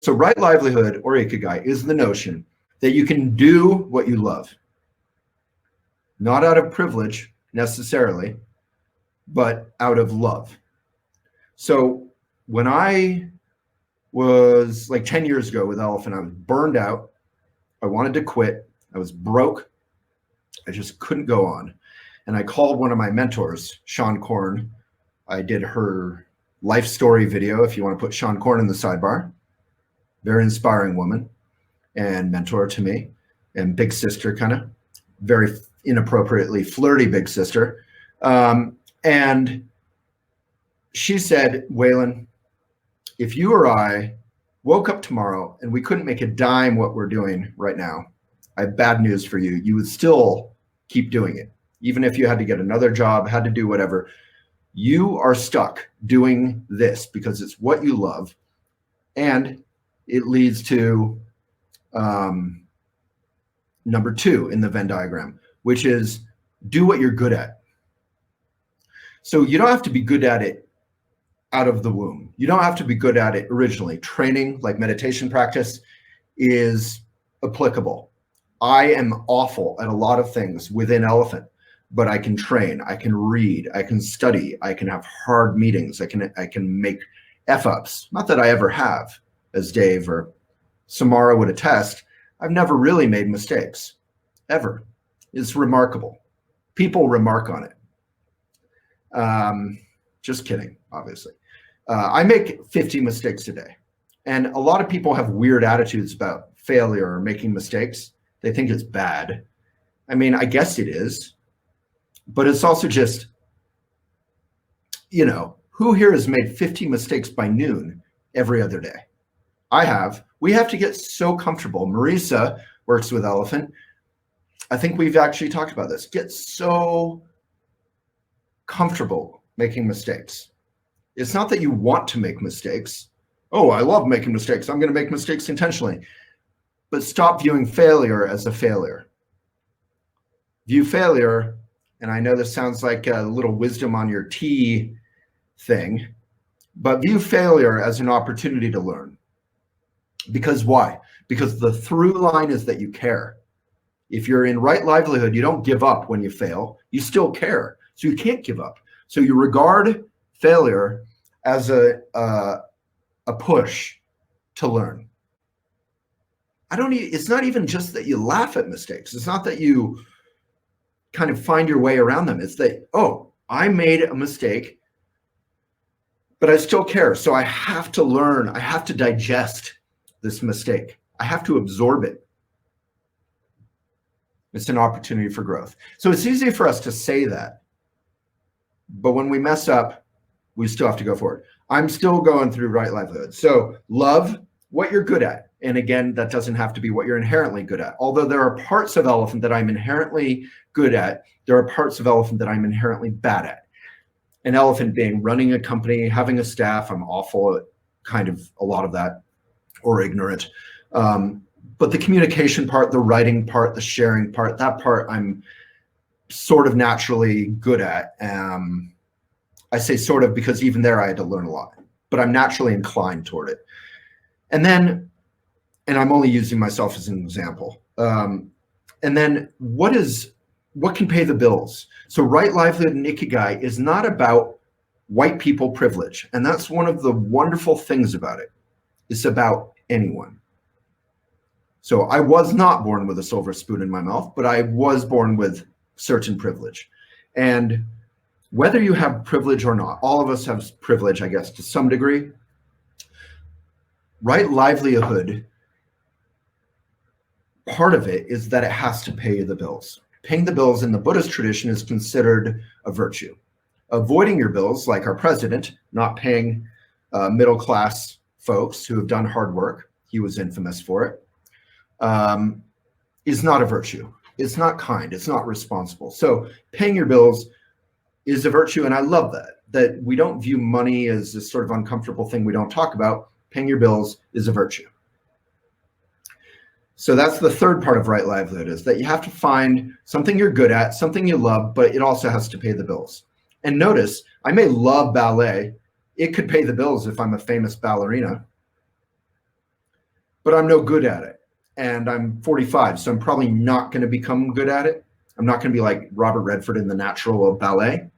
So right livelihood, or ikigai, is the notion that you can do what you love, not out of privilege necessarily, but out of love. So when I was like 10 years ago with Elephant, I was burned out. I wanted to quit. I was broke. I just couldn't go on. And I called one of my mentors, Sean Korn. I did her life story video, if you want to put Sean Korn in the sidebar. Very inspiring woman and mentor to me, and big sister, kind of very inappropriately flirty big sister. And she said, Waylon, if you or I woke up tomorrow and we couldn't make a dime what we're doing right now, I have bad news for you. You would still keep doing it. Even if you had to get another job, had to do whatever, you are stuck doing this because it's what you love. And it leads to number 2 in the Venn diagram, which is do what you're good at. So you don't have to be good at it out of the womb. You don't have to be good at it originally. Training, like meditation practice, is applicable. I am awful at a lot of things within Elephant, but I can train, I can read, I can study, I can have hard meetings, I can make F-ups. Not that I ever have, as Dave or Samara would attest. I've never really made mistakes, ever. It's remarkable. People remark on it. Just kidding, obviously. I make 50 mistakes a day. And a lot of people have weird attitudes about failure or making mistakes. They think it's bad. I mean, I guess it is. But it's also just, who here has made 50 mistakes by noon every other day? I have. We have to get so comfortable. Marisa works with Elephant. I think we've actually talked about this. Get so comfortable making mistakes. It's not that you want to make mistakes. Oh, I love making mistakes. I'm going to make mistakes intentionally. But stop viewing failure as a failure. View failure, and I know this sounds like a little wisdom on your tea thing, but view failure as an opportunity to learn. Because why? Because the through line is that you care. If you're in right livelihood, you don't give up when you fail. You still care. So you can't give up. So you regard failure as a push to learn. It's not even just that you laugh at mistakes. It's not that you kind of find your way around them. It's that, oh, I made a mistake, but I still care. So I have to learn. I have to digest this mistake. I have to absorb it. It's an opportunity for growth. So it's easy for us to say that, but when we mess up, we still have to go forward. I'm still going through right livelihood. So love what you're good at. And again, that doesn't have to be what you're inherently good at. Although there are parts of Elephant that I'm inherently good at, there are parts of Elephant that I'm inherently bad at. An Elephant being running a company, having a staff, I'm awful at kind of a lot of that, or ignorant. But the communication part, the writing part, the sharing part, that part I'm sort of naturally good at. I say sort of because even there I had to learn a lot, but I'm naturally inclined toward it. And then, and I'm only using myself as an example. And then what can pay the bills? So right livelihood and ikigai is not about white people privilege. And that's one of the wonderful things about it. It's about anyone. So I was not born with a silver spoon in my mouth, but I was born with certain privilege. And whether you have privilege or not, all of us have privilege, I guess, to some degree. Right livelihood, part of it is that it has to pay the bills. Paying the bills in the Buddhist tradition is considered a virtue. Avoiding your bills, like our president, not paying middle-class folks who have done hard work, he was infamous for it, is not a virtue. It's not kind. It's not responsible. So paying your bills is a virtue, and I love that we don't view money as this sort of uncomfortable thing we don't talk about. Paying your bills is a virtue. So that's the third part of right livelihood, is that you have to find something you're good at, something you love, but it also has to pay the bills. And notice, I may love ballet. It could pay the bills if I'm a famous ballerina. but I'm no good at it. And I'm 45, so I'm probably not going to become good at it. I'm not going to be like Robert Redford in The Natural of ballet.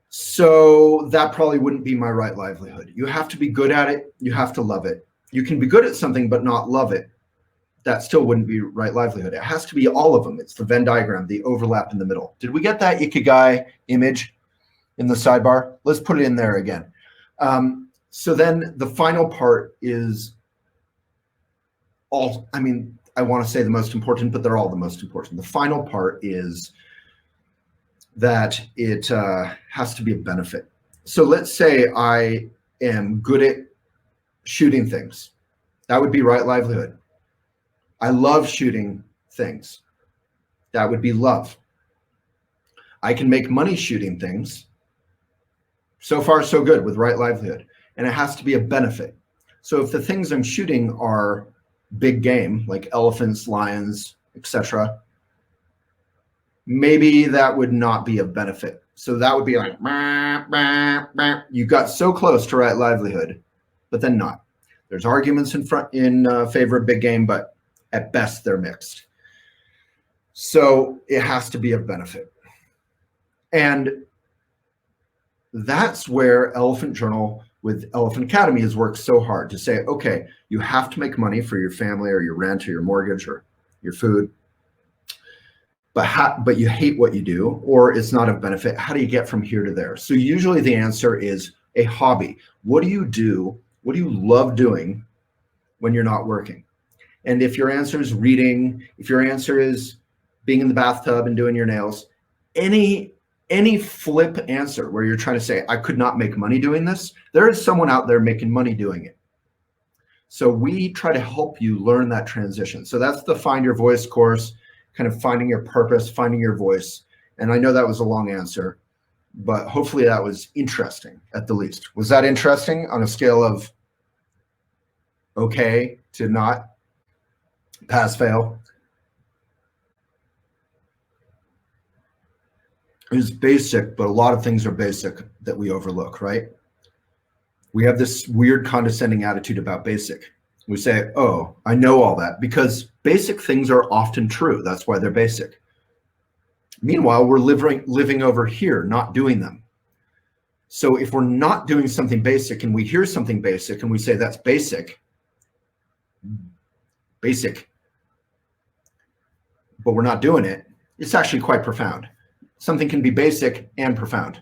So that probably wouldn't be my right livelihood. You have to be good at it. You have to love it. You can be good at something but not love it. That still wouldn't be right livelihood. It has to be all of them. It's the Venn diagram, the overlap in the middle. Did we get that Ikigai image in the sidebar? Let's put it in there again. So then the final part is all, I mean, I want to say the most important, but they're all the most important. The final part is that it has to be a benefit. So let's say I am good at shooting things. That would be right livelihood. I love shooting things. That would be love. I can make money shooting things. So far, so good with right livelihood. And it has to be a benefit. So if the things I'm shooting are big game, like elephants, lions, etc., maybe that would not be a benefit. So that would be like, you got so close to right livelihood, but then not. There's arguments in favor of big game, but at best they're mixed. So it has to be a benefit. And that's where Elephant Journal with Elephant Academy has worked so hard to say, okay, you have to make money for your family or your rent or your mortgage or your food, but you hate what you do, or it's not of benefit. How do you get from here to there? So usually the answer is a hobby. What do you do? What do you love doing when you're not working? And if your answer is reading, if your answer is being in the bathtub and doing your nails, any flip answer where you're trying to say, I could not make money doing this, there is someone out there making money doing it. So we try to help you learn that transition. So that's the Find Your Voice course, kind of finding your purpose, finding your voice. And I know that was a long answer, but hopefully that was interesting at the least. Was that interesting on a scale of okay to not? Pass, fail? It's basic, but a lot of things are basic that we overlook, right? We have this weird condescending attitude about basic. We say, oh, I know all that, because basic things are often true. That's why they're basic. Meanwhile, we're living over here, not doing them. So if we're not doing something basic and we hear something basic and we say that's basic, but we're not doing it, it's actually quite profound. Something can be basic and profound.